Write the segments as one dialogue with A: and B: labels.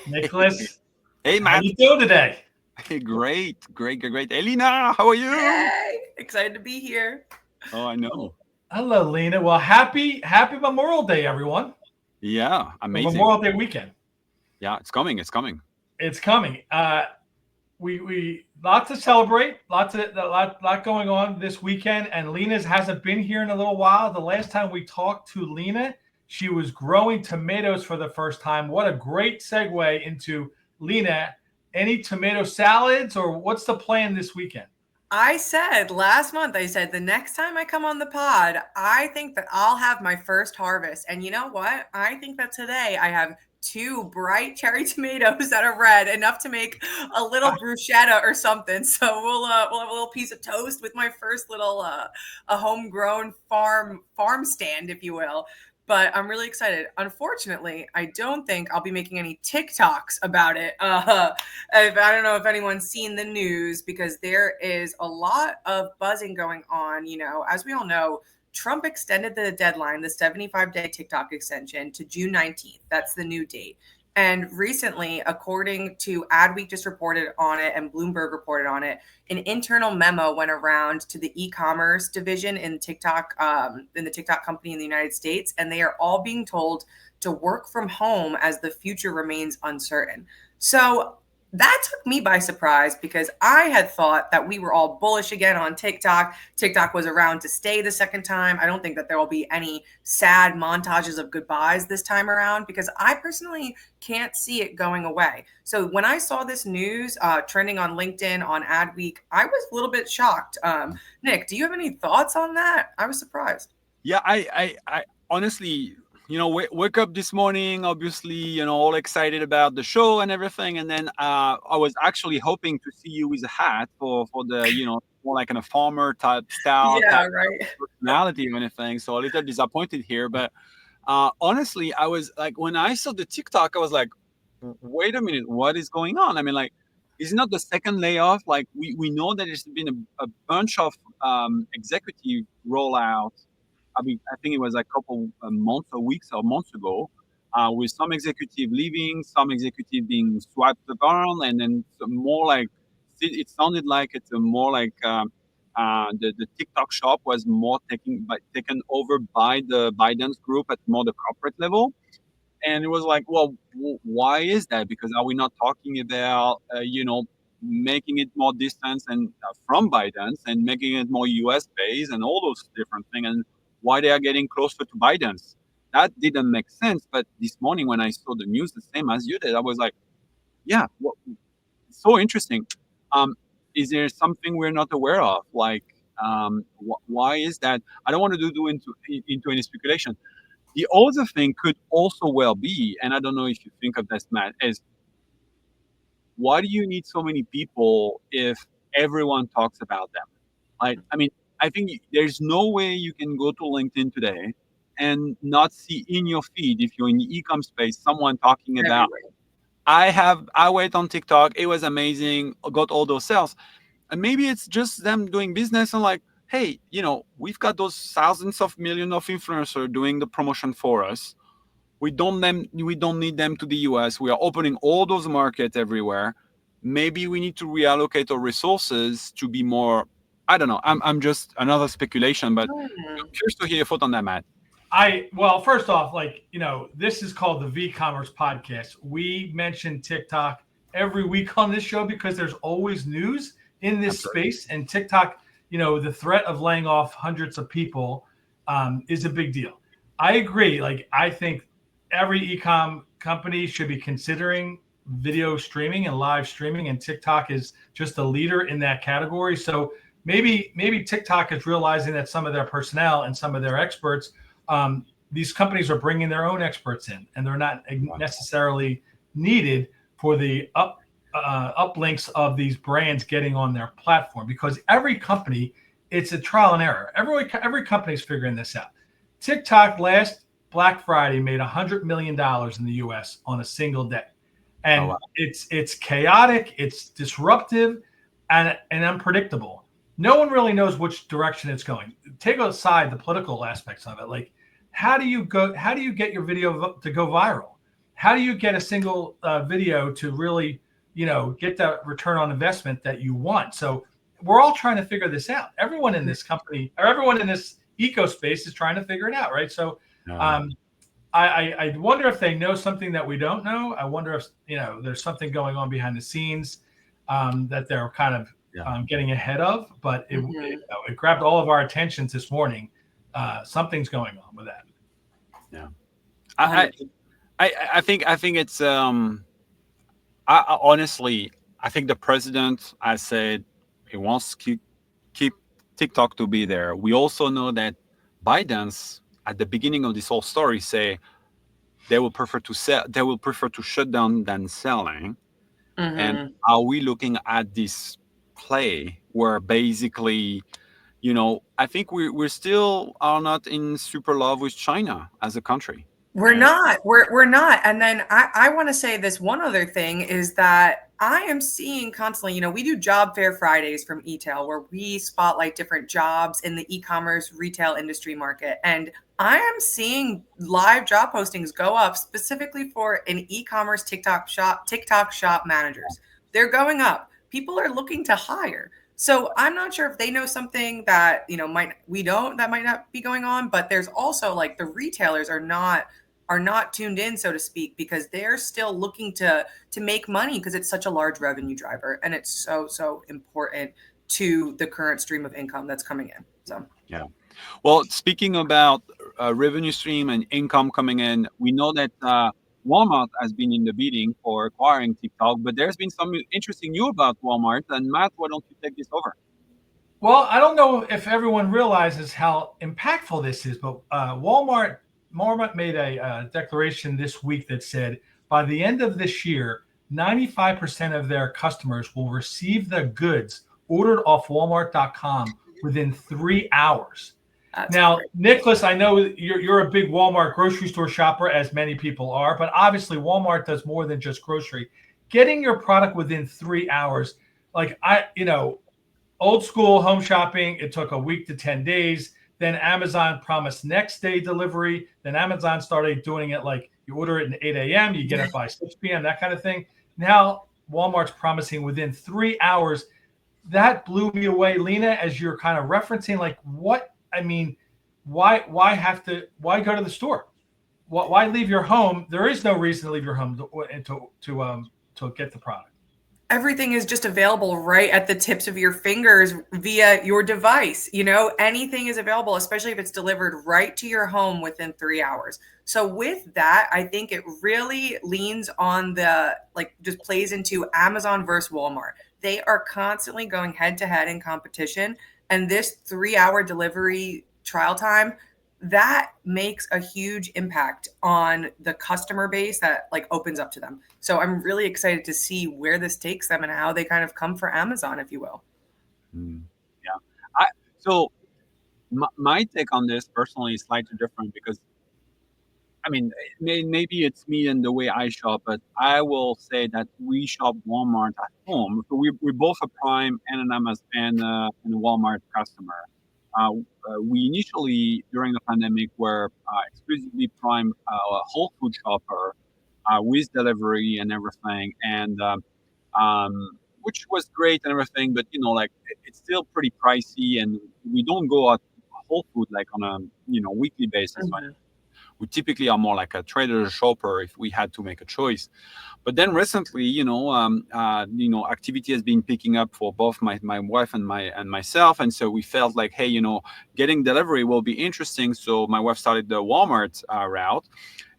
A: Nicholas,
B: Hey,
A: how
B: Matt.
A: you doing today?
B: Hey, great. Hey, Lena, how are you?
C: Hey, excited to be here.
B: Oh, I know.
A: Hello, Lena. Well, happy Memorial Day, everyone.
B: Yeah,
A: Or
B: amazing.
A: Memorial Day weekend.
B: Yeah, it's coming. It's coming.
A: It's coming. We lots to celebrate. Lot going on this weekend. And Lena's hasn't been here in a little while. The last time we talked to Lena, she was growing tomatoes for the first time. What a great segue into Lena. Any tomato salads or what's the plan this weekend?
C: I said last month, I said the next time I come on the pod, I think that I'll have my first harvest. And you know what? I think that today I have two bright cherry tomatoes that are red, enough to make a little bruschetta or something. So we'll have a little piece of toast with my first little a homegrown farm stand, if you will. But I'm really excited. Unfortunately, I don't think I'll be making any TikToks about it. I don't know if anyone's seen the news because there is a lot of buzzing going on. You know, as we all know, Trump extended the deadline, the 75-day TikTok extension, to June 19th. That's the new date. And recently, according to Adweek just reported on it and Bloomberg reported on it, an internal memo went around to the e-commerce division in TikTok, in the TikTok company in the United States, and they are all being told to work from home as the future remains uncertain. So that took me by surprise because I had thought that we were all bullish again on TikTok. TikTok was around to stay the second time. I don't think that there will be any sad montages of goodbyes this time around because I personally can't see it going away. So when I saw this news trending on LinkedIn on Adweek, I was a little bit shocked. Nick, do you have any thoughts on that? I was surprised.
B: Yeah, I honestly, wake up this morning, obviously, all excited about the show and everything, and then I was actually hoping to see you with a hat for the, more like a farmer type style type
C: Yeah, right.
B: personality or anything. So a little disappointed here, but honestly, I was like, when I saw the TikTok, I was like, wait a minute, what is going on? I mean, like, is it not the second layoff? Like, we know that there's been a bunch of executive rollouts. I mean, I think it was a couple months or weeks or months ago, with some executive leaving, some executive being swiped around, and then some more like it sounded like it's a more like the TikTok shop was more taken over by the Biden's group at more the corporate level. And it was like, well, why is that? Because are we not talking about, making it more distance and from Biden's and making it more US based and all those different things, and why they are getting closer to Biden's? That didn't make sense. But this morning when I saw the news, the same as you did, I was like, yeah, well, so interesting. Um, is there something we're not aware of? Like, why is that? I don't want to do into any speculation. The other thing could also well be, and I don't know if you think of this, Matt, is why do you need so many people if everyone talks about them? Like, I mean, I think there's no way you can go to LinkedIn today and not see in your feed, if you're in the ecom space, someone talking about,
C: Everywhere.
B: I went on TikTok, it was amazing, got all those sales. And maybe it's just them doing business and like, hey, we've got those thousands of millions of influencers doing the promotion for us. We don't need them to the US. We are opening all those markets everywhere. Maybe we need to reallocate our resources to be more. I don't know. I'm just another speculation, but
C: Hmm.
B: curious to hear your thought on that, Matt.
A: Well, first off, this is called the VCommerce podcast. We mention TikTok every week on this show because there's always news in this
B: Absolutely.
A: space, and TikTok, the threat of laying off hundreds of people is a big deal. I agree. Like, I think every ecom company should be considering video streaming and live streaming, and TikTok is just a leader in that category. So maybe TikTok is realizing that some of their personnel and some of their experts, these companies are bringing their own experts in, and they're not necessarily needed for the uplinks of these brands getting on their platform, because every company, it's a trial and error. Every company is figuring this out. TikTok last Black Friday made $100 million in the US on a single day.
B: Oh, wow.
A: And it's chaotic, it's disruptive, and unpredictable. No one really knows which direction it's going. Take aside the political aspects of it. Like, how do you get your video to go viral? how do you get a single video to really, get that return on investment that you want? So we're all trying to figure this out. Everyone in this company or everyone in this eco space is trying to figure it out, right? So I wonder if they know something that we don't know. I wonder if there's something going on behind the scenes that they're kind of getting ahead of. But it grabbed all of our attentions this morning. Something's going on with that.
B: Yeah, I think it's honestly, I think the president has said he wants to keep TikTok to be there. We also know that Biden's at the beginning of this whole story say they will prefer to sell, they will prefer to shut down than selling. And are we looking at this play where basically, I think we're still are not in super love with China as a country.
C: We're not. We're not. And then I want to say this one other thing is that I am seeing constantly, we do job fair Fridays from eTail where we spotlight different jobs in the e-commerce retail industry market. And I am seeing live job postings go up specifically for an e-commerce TikTok shop managers. They're going up. People are looking to hire. So I'm not sure if they know something that, that might not be going on, but there's also like the retailers are not tuned in, so to speak, because they're still looking to make money because it's such a large revenue driver and it's so important to the current stream of income that's coming in. So
B: yeah. Well, speaking about revenue stream and income coming in, we know that Walmart has been in the bidding for acquiring TikTok, but there's been some interesting news about Walmart. And Matt, why don't you take this over?
A: Well, I don't know if everyone realizes how impactful this is, but Walmart made a declaration this week that said by the end of this year, 95% of their customers will receive the goods ordered off Walmart.com within 3 hours. Now, great. Nicholas, I know you're a big Walmart grocery store shopper, as many people are, but obviously Walmart does more than just grocery. Getting your product within 3 hours, like old school home shopping, it took a week to 10 days. Then Amazon promised next day delivery. Then Amazon started doing it like you order it at 8 a.m., you get it by 6 p.m., that kind of thing. Now Walmart's promising within 3 hours. That blew me away, Lena, as you're kind of referencing, like why go to the store? Why leave your home? There is no reason to leave your home to get the product.
C: Everything is just available right at the tips of your fingers via your device. Anything is available, especially if it's delivered right to your home within 3 hours. So with that, I think it really leans on just plays into Amazon versus Walmart. They are constantly going head to head in competition. And this 3 hour delivery trial time, that makes a huge impact on the customer base that opens up to them. So I'm really excited to see where this takes them and how they kind of come for Amazon, if you will.
B: Yeah. So my take on this personally is slightly different because, maybe it's me and the way I shop, but I will say that we shop Walmart at home. So we're both a Prime and an Amazon and a Walmart customer. We initially, during the pandemic, were exclusively Prime Whole Food shopper with delivery and everything, and which was great and everything, but it's still pretty pricey, and we don't go out Whole Food on a weekly basis.
C: Mm-hmm.
B: We typically are more like a trader shopper if we had to make a choice. But then recently, activity has been picking up for both my wife and myself, and so we felt like, hey, getting delivery will be interesting. So my wife started the Walmart route,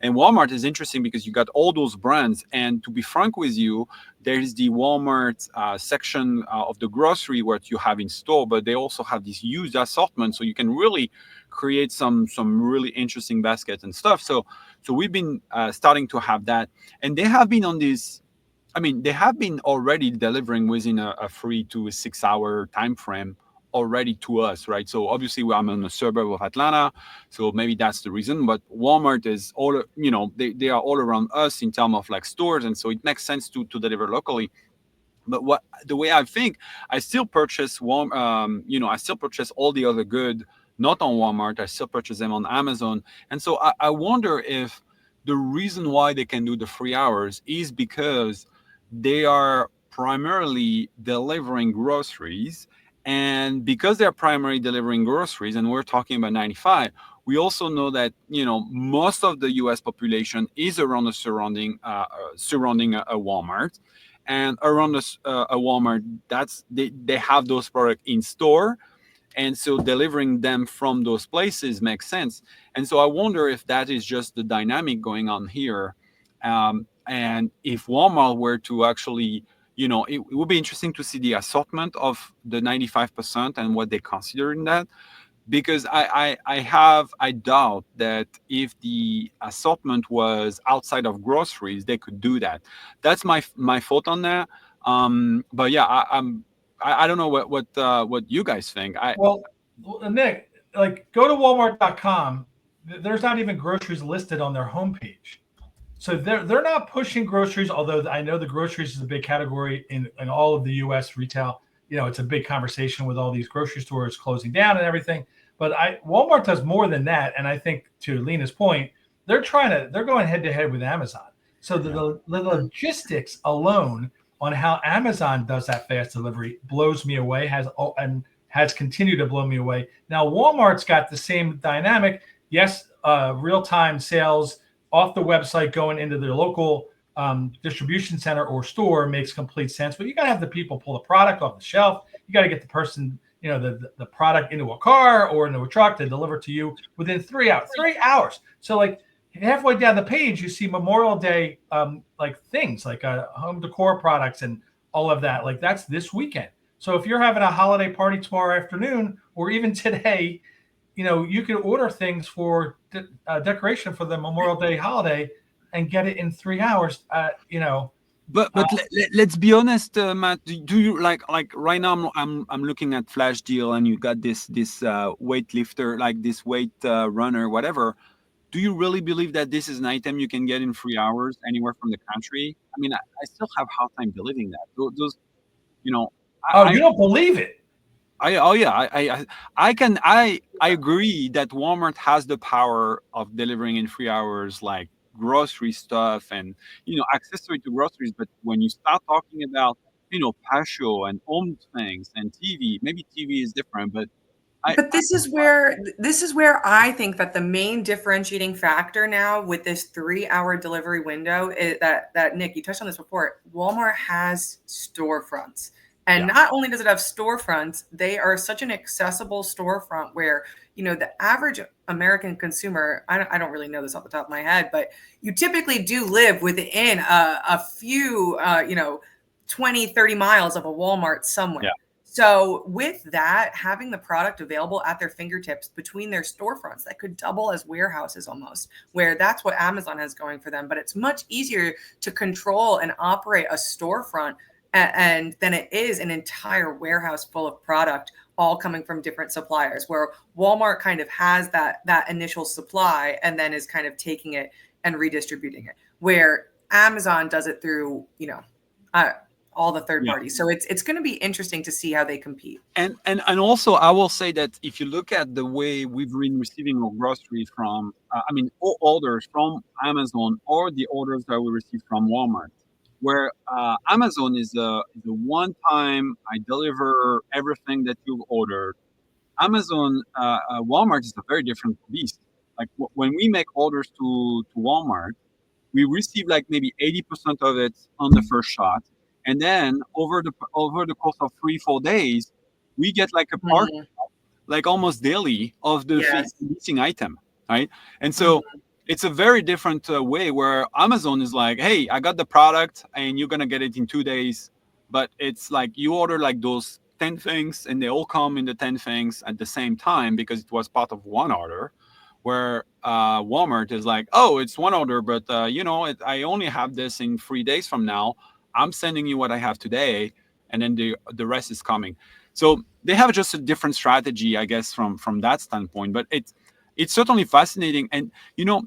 B: and Walmart is interesting because you got all those brands. And to be frank with you, there is the Walmart section of the grocery where you have in store, but they also have this huge assortment, so you can really create some really interesting baskets and stuff. So we've been starting to have that, and they have been on this. They have been already delivering within a 3 to 6 hour time frame already to us, right? So obviously I'm in a suburb of Atlanta, so maybe that's the reason. But Walmart is all, they are all around us in terms of stores, and so it makes sense to deliver locally. But the way I think, I still purchase I still purchase all the other good not on Walmart. I still purchase them on Amazon, and so I wonder if the reason why they can do the 3 hours is because they are primarily delivering groceries. And because they're primarily delivering groceries, and we're talking about 95, we also know that, you know, most of the US population is around the surrounding a Walmart. And around a Walmart, that's they have those products in store, and so delivering them from those places makes sense. And so I wonder if that is just the dynamic going on here. And if Walmart were to actually, you know, it would be interesting to see the assortment of the 95% and what they consider in that. Because I doubt that if the assortment was outside of groceries, they could do that. That's my thought on that. But yeah, I don't know what you guys think.
A: Well, Nick, like go to Walmart.com. There's not even groceries listed on their homepage. So they're not pushing groceries, although I know the groceries is a big category in all of the U.S. retail. You know, it's a big conversation with all these grocery stores closing down and everything. But Walmart does more than that, and I think to Lena's point, they're going head to head with Amazon. So the logistics alone on how Amazon does that fast delivery blows me away. Has continued to blow me away. Now Walmart's got the same dynamic. Yes, real time sales off the website going into their local distribution center or store makes complete sense. But you got to have the people pull the product off the shelf. You got to get the person, you know, the product into a car or into a truck to deliver to you within 3 hours. 3 hours. So like halfway down the page, you see Memorial Day like things like home decor products and all of that. Like that's this weekend. So if you're having a holiday party tomorrow afternoon or even today, you know, you can order things for decoration for the Memorial Day holiday and get it in 3 hours. You know,
B: but let's be honest, Matt. Do you like right now? I'm looking at Flash Deal, and you got this weightlifter, like this weight runner, whatever. Do you really believe that this is an item you can get in 3 hours anywhere from the country? I mean, I still have a hard time believing that. Those, you know.
A: You don't believe it.
B: I agree that Walmart has the power of delivering in 3 hours, like grocery stuff and, you know, accessory to groceries. But when you start talking about, you know, patio and home things and TV, maybe TV is different, but
C: this is where I think that the main differentiating factor now with this 3 hour delivery window is that Nick, you touched on this before. Walmart has storefronts. And not only does it have storefronts, they are such an accessible storefront where, you know, the average American consumer, I don't really know this off the top of my head, but you typically do live within a few, 20, 30 miles of a Walmart somewhere. Yeah. So with that, having the product available at their fingertips between their storefronts, that could double as warehouses almost, where that's what Amazon has going for them. But it's much easier to control and operate a storefront and then it is an entire warehouse full of product all coming from different suppliers, where Walmart kind of has that initial supply and then is kind of taking it and redistributing it, where Amazon does it through, you know, all the third parties. So it's going to be interesting to see how they compete.
B: And also I will say that if you look at the way we've been receiving our groceries from, all orders from Amazon or the orders that we receive from Walmart, where Amazon is the one time I deliver everything that you've ordered. Walmart is a very different beast. Like when we make orders to Walmart, we receive like maybe 80% of it on the first shot, and then over the course of 3-4 days, we get like a part, like almost daily, of the missing item, right? And so. It's a very different way where Amazon is like, hey, I got the product and you're going to get it in 2 days. But it's like you order like those 10 things and they all come in the 10 things at the same time because it was part of one order. Where Walmart is like, oh, it's one order, but I only have this in 3 days from now. I'm sending you what I have today. And then the rest is coming. So they have just a different strategy, I guess, from that standpoint. But it's certainly fascinating. And, you know,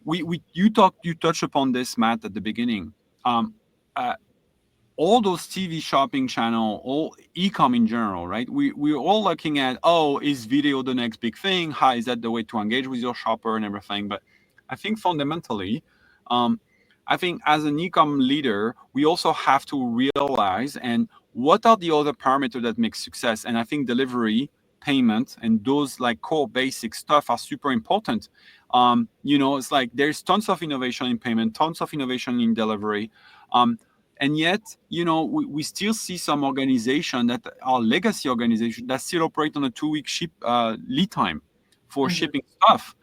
B: you touched upon this, Matt, at the beginning. All those TV shopping channel, all ecom in general, right? We're all looking at, is video the next big thing? How is that the way to engage with your shopper and everything? But I think fundamentally, I think as an ecom leader, we also have to realize and what are the other parameters that make success. And I think delivery, payment, and those like core basic stuff are super important. It's like there's tons of innovation in payment, tons of innovation in delivery. And yet, we still see some organization that are legacy organization that still operate on a 2-week lead time for shipping stuff.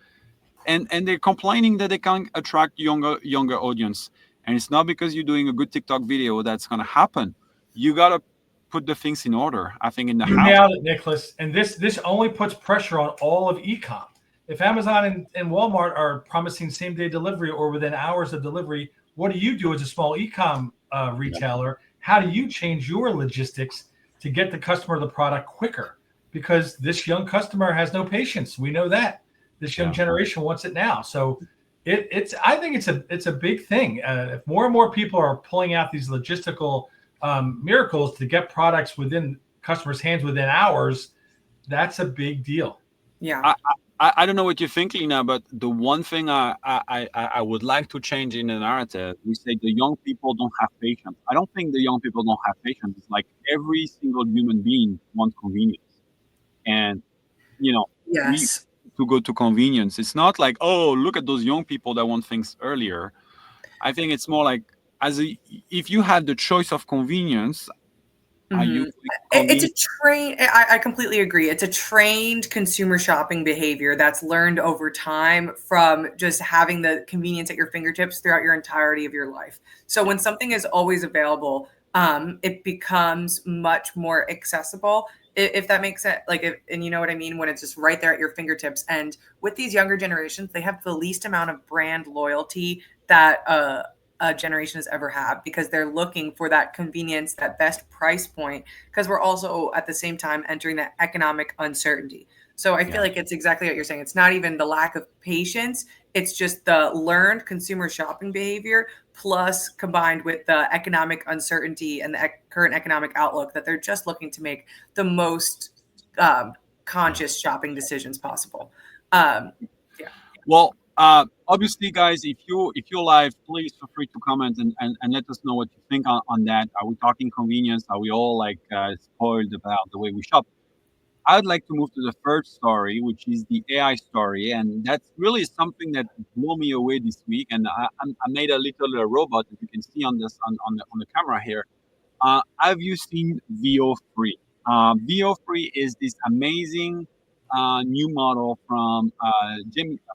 B: And they're complaining that they can't attract younger audience. And it's not because you're doing a good TikTok video that's going to happen. You got to put the things in order, I think, in the
A: You
B: house.
A: nailed it, Nicholas. And this only puts pressure on all of ecom. If Amazon and Walmart are promising same-day delivery or within hours of delivery, what do you do as a small ecom retailer? How do you change your logistics to get the customer the product quicker? Because this young customer has no patience. We know that. This young generation wants it now. So I think it's a big thing. If more and more people are pulling out these logistical miracles to get products within customers' hands within hours, that's a big deal.
C: Yeah.
B: I don't know what you think, Lena, but the one thing I would like to change in the narrative, we say the young people don't have patience. I don't think the young people don't have patience. It's like every single human being wants convenience. And,
C: Yes.
B: to go to convenience. It's not like, oh, look at those young people that want things earlier. I think it's more like, if you have the choice of convenience, are you
C: It's a train. I completely agree. It's a trained consumer shopping behavior that's learned over time from just having the convenience at your fingertips throughout your entirety of your life. So when something is always available, it becomes much more accessible, if that makes sense. And you know what I mean? When it's just right there at your fingertips. And with these younger generations, they have the least amount of brand loyalty that a generation has ever had, because they're looking for that convenience, that best price point, because we're also at the same time entering that economic uncertainty. So I feel like it's exactly what you're saying. It's not even the lack of patience. It's just the learned consumer shopping behavior plus combined with the economic uncertainty and the current economic outlook, that they're just looking to make the most conscious shopping decisions possible.
B: Well, obviously, guys, if you're live, please feel free to comment and let us know what you think on that. Are we talking convenience? Are we all spoiled about the way we shop? I would like to move to the third story, which is the AI story, and that's really something that blew me away this week. And I made a little robot, as you can see on the camera here. Have you seen VEO3? VEO3 is this amazing new model from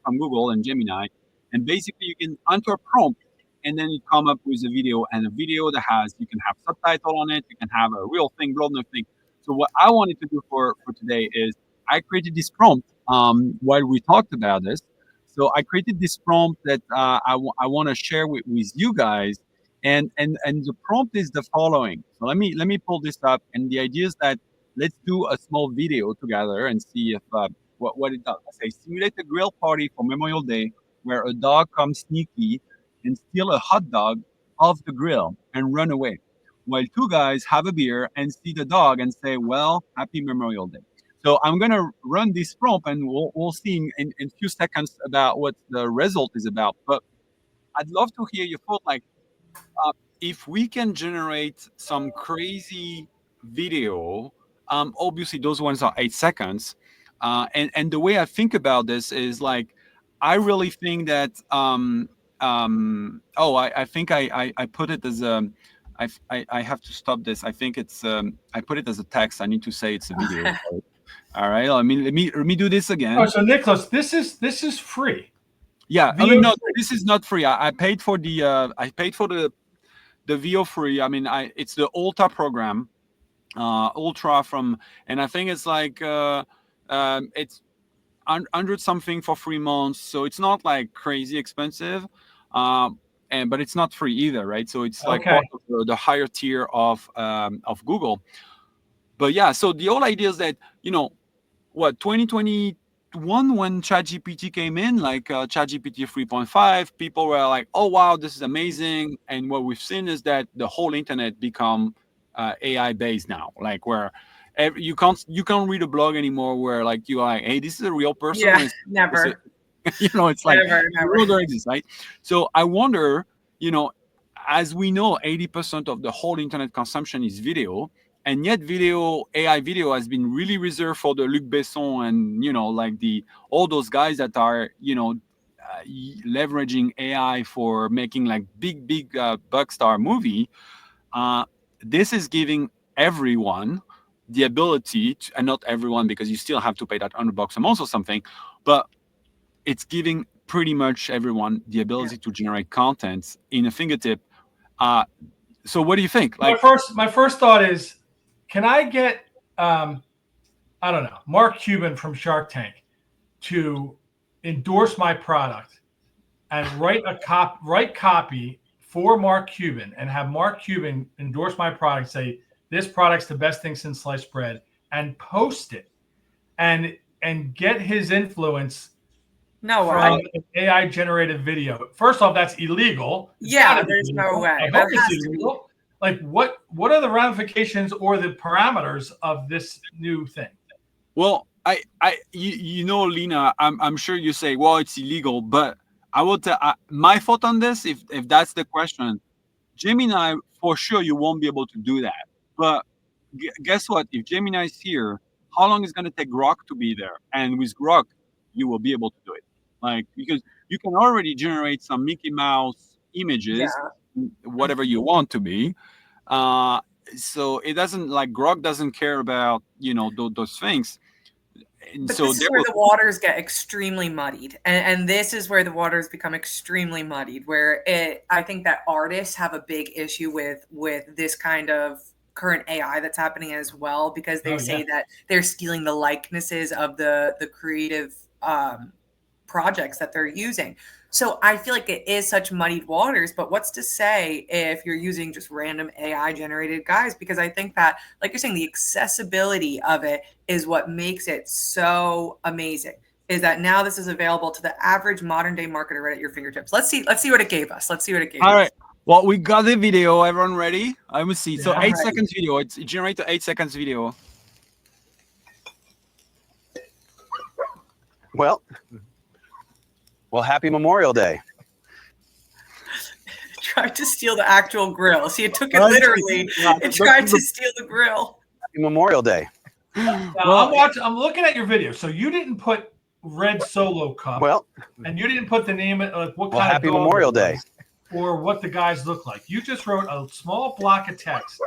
B: Google and Gemini, and basically you can enter a prompt, and then you come up with a video, and a video that you can have subtitle on it, you can have a real thing, real thing. So what I wanted to do for today is I created this prompt while we talked about this. So I created this prompt that I want to share with you guys. And the prompt is the following. So let me pull this up. And the idea is that let's do a small video together and see if what it does. I say simulate a grill party for Memorial Day where a dog comes sneaky and steal a hot dog off the grill and run away, while two guys have a beer and see the dog and say, well, happy Memorial Day. So I'm going to run this prompt, and we'll see in a few seconds about what the result is about. But I'd love to hear your thought, if we can generate some crazy video, obviously those ones are 8 seconds. And the way I think about this is I really think that, I think I put it as I have to stop this. I think it's, I put it as a text. I need to say it's a video. All right. Let me do this again.
A: Oh, so Nicholas, this is free.
B: Yeah. I mean, no, this is not free. I paid for the VEO3. It's the Ultra program, Ultra and I think it's it's 100 something for 3 months. So it's not crazy expensive, but it's not free either, right? So it's part of the higher tier of Google. But yeah, so the whole idea is that 2021 when ChatGPT came in, ChatGPT 3.5, people were like, oh wow, this is amazing. And what we've seen is that the whole internet become AI based now, where you can't read a blog anymore where you're like, hey, this is a real person.
C: Yeah, never.
B: It's like
C: Never.
B: there exists, right? So I wonder, as we know, 80% of the whole internet consumption is video, and yet AI video has been really reserved for the Luc Besson and like all those guys that are leveraging AI for making like big buckstar movie. This is giving everyone the ability to, and not everyone because you still have to pay that $100 a month or something, but it's giving pretty much everyone the ability to generate content in a fingertip. So what do you think? Like,
A: my first thought is, can I get I don't know, Mark Cuban from Shark Tank to endorse my product and write copy for Mark Cuban and have Mark Cuban endorse my product, say this product's the best thing since sliced bread, and post it and get his influence from an AI generated video. First off, that's illegal.
C: Yeah, there's no way.
A: I hope it's illegal. Like what are the ramifications or the parameters of this new thing?
B: Well, Lena, I'm sure you say, well, it's illegal, but I will tell my thought on this. If that's the question, Gemini, for sure, you won't be able to do that. But guess what? If Gemini is here, how long is going to take Grok to be there? And with Grok, you will be able to do it. Like, because you can already generate some Mickey Mouse images, whatever you want to be. So it doesn't, like, Grok doesn't care about, those things.
C: But so this is where the waters get extremely muddied. And this is where the waters become extremely muddied, where I think that artists have a big issue with this kind of current AI that's happening as well, because they say that they're stealing the likenesses of the creative projects that they're using. So I feel like it is such muddied waters, but what's to say if you're using just random AI generated guys? Because I think that, like you're saying, the accessibility of it is what makes it so amazing, is that now this is available to the average modern day marketer right at your fingertips. Let's see what it gave us. All
B: right. Well, we got the video. Everyone ready? I will see. So 8 seconds video. It's generated 8 seconds video.
D: Well, happy Memorial Day.
C: Tried to steal the actual grill. See, it took it literally. It tried to steal the grill.
D: Happy Memorial Day.
A: I'm looking at your video. So you didn't put red Solo cup. And you didn't put the name of what kind of
D: happy Memorial Day.
A: Or what the guys look like. You just wrote a small block of text.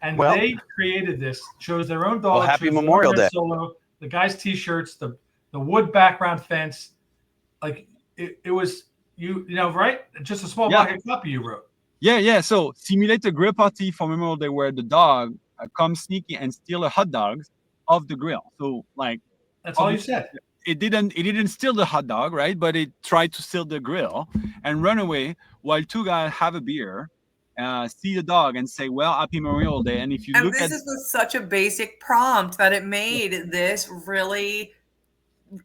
A: And they created this, chose their own dog.
D: Happy Memorial Day.
A: Solo, the guy's t-shirts, the wood background fence. Like it was right? Just a small block of copy you wrote.
B: Yeah. So simulate a grill party for Memorial Day where the dog comes sneaky and steal a hot dogs off the grill. So like
A: that's all you said.
B: It didn't steal the hot dog, right? But it tried to steal the grill and run away while two guys have a beer, see the dog and say, well, happy Memorial Day. And if you look at
C: this is such a basic prompt that it made this really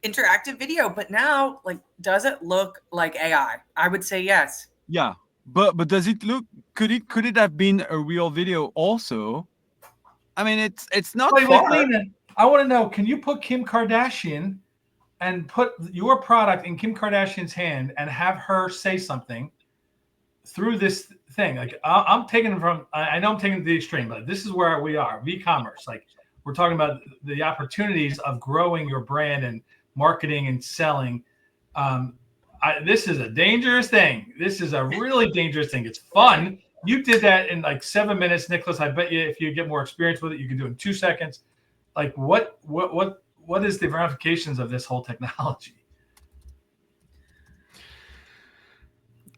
C: interactive video. But now, like, does it look like AI? I would say yes.
B: Yeah. But does it look, could it have been a real video also? I mean, it's not far.
A: Lena, I want to know, can you put Kim Kardashian and put your product in Kim Kardashian's hand and have her say something through this thing? Like I'm taking it from, I know I'm taking it to the extreme, but this is where we are, VCommerce. Like we're talking about the opportunities of growing your brand and marketing and selling. This is a dangerous thing. This is a really dangerous thing. It's fun. You did that in like 7 minutes, Nicholas. I bet you if you get more experience with it, you can do it in 2 seconds. Like what is the ramifications of this whole technology?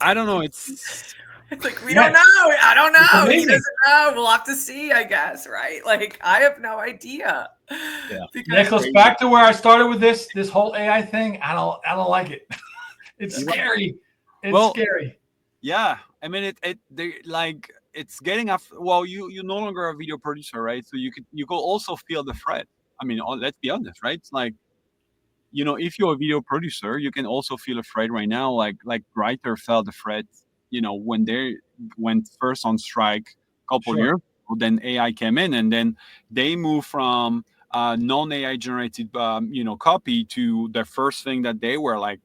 B: I don't know. It's
C: like we don't know. I don't know. He doesn't know. We'll have to see, I guess, right? Like I have no idea.
B: Yeah.
A: Nicholas, back to where I started with this whole AI thing. I don't like it. It's scary. It's scary.
B: Yeah. I mean it's getting after. Well, you're no longer a video producer, right? So you could also feel the threat. I mean, let's be honest, right? It's like, if you're a video producer, you can also feel afraid right now. Like writer felt the threat, when they went first on strike a couple years ago, then AI came in and then they moved from non-AI generated copy to the first thing that they were like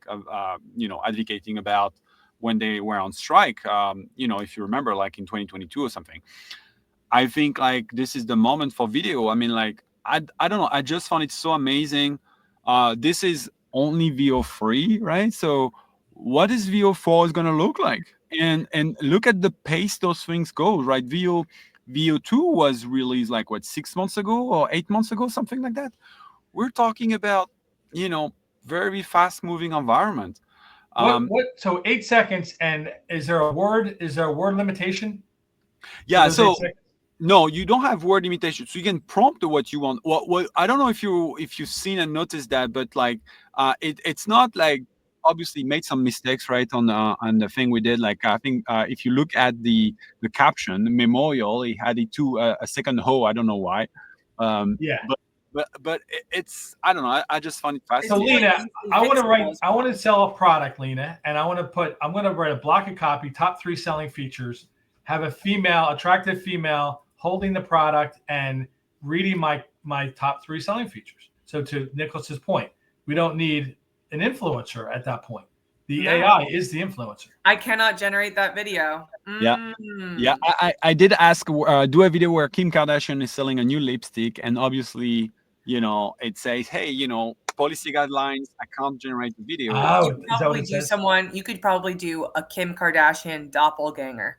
B: advocating about when they were on strike. If you remember, like in 2022 or something. I think like this is the moment for video. I mean, like I don't know. I just found it so amazing. This is only VEO3, right? So what is VEO4 is gonna look like? And look at the pace those things go, right? VEO2 was released like what, 6 months ago or 8 months ago, something like that. We're talking about very fast moving environment.
A: So 8 seconds, and is there a word limitation?
B: Yeah,
A: for those
B: so
A: 8 seconds?
B: no, you don't have word limitation, so you can prompt what you want. What I don't know if you've seen and noticed that, but like it's not like obviously made some mistakes right on the thing we did. Like I think if you look at the caption, the memorial, he had it to a second ho. I don't know why.
A: Yeah.
B: But it's I don't know. I just find it
A: So
B: fascinating.
A: Lena, I want to sell a product, Lena, and I'm going to write a block of copy, top 3 selling features, have a attractive female holding the product and reading my top 3 selling features. So to Nicholas's point, we don't need an influencer at that point. The AI is the influencer.
C: I cannot generate that video.
B: Yeah, I did ask, do a video where Kim Kardashian is selling a new lipstick, and obviously, it says, hey, policy guidelines, I can't generate the video.
A: Oh,
C: You could probably you could probably do a Kim Kardashian doppelganger,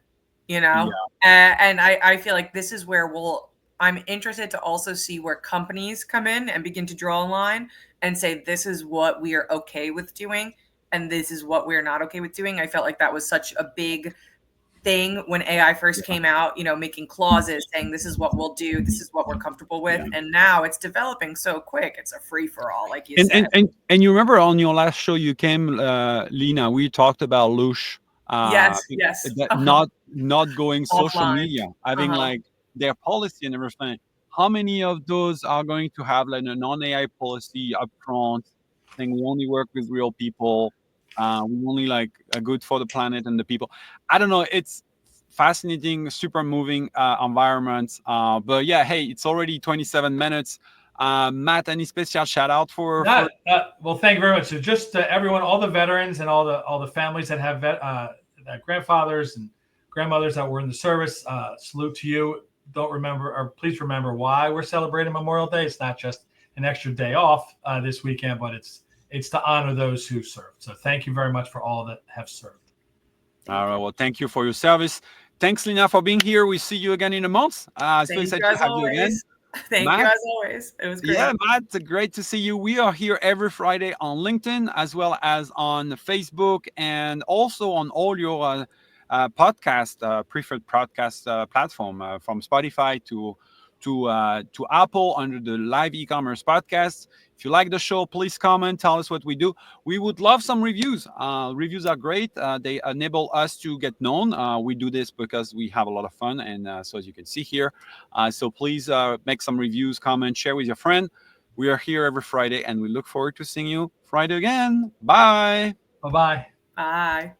C: and I feel like this is where I'm interested to also see where companies come in and begin to draw a line and say, this is what we are okay with doing, and this is what we're not okay with doing. I felt like that was such a big thing when AI first came out, making clauses saying this is what we'll do, this is what we're comfortable with, and now it's developing so quick. It's a free for all, like you said.
B: And you remember on your last show you came, Lena, we talked about Lush.
C: Yes.
B: Not going social
C: Offline.
B: media, having like their policy and everything. How many of those are going to have like a non-AI policy upfront, saying we only work with real people? We only like good for the planet and the people. I don't know. It's fascinating, super moving environment. But yeah, hey, it's already 27 minutes. Matt, any special shout out for?
A: Well, thank you very much. So just everyone, all the veterans and all the families that have grandfathers and grandmothers that were in the service, salute to you. Please remember why we're celebrating Memorial Day. It's not just an extra day off this weekend, but it's to honor those who served. So thank you very much for all that have served.
B: All right. Well, thank you for your service. Thanks, Lena, for being here. We see you again in a month. So excited to have you again.
C: Thank you as always. It was great.
B: Yeah, Matt, great to see you. We are here every Friday on LinkedIn as well as on Facebook and also on all your preferred podcast platform from Spotify to Apple under the live e-commerce podcast. If you like the show, please comment, tell us what we do. We would love some reviews. Reviews are great. They enable us to get known. We do this because we have a lot of fun. And so as you can see here, so please make some reviews, comment, share with your friend. We are here every Friday and we look forward to seeing you Friday again. Bye.
A: Bye-bye.
C: Bye.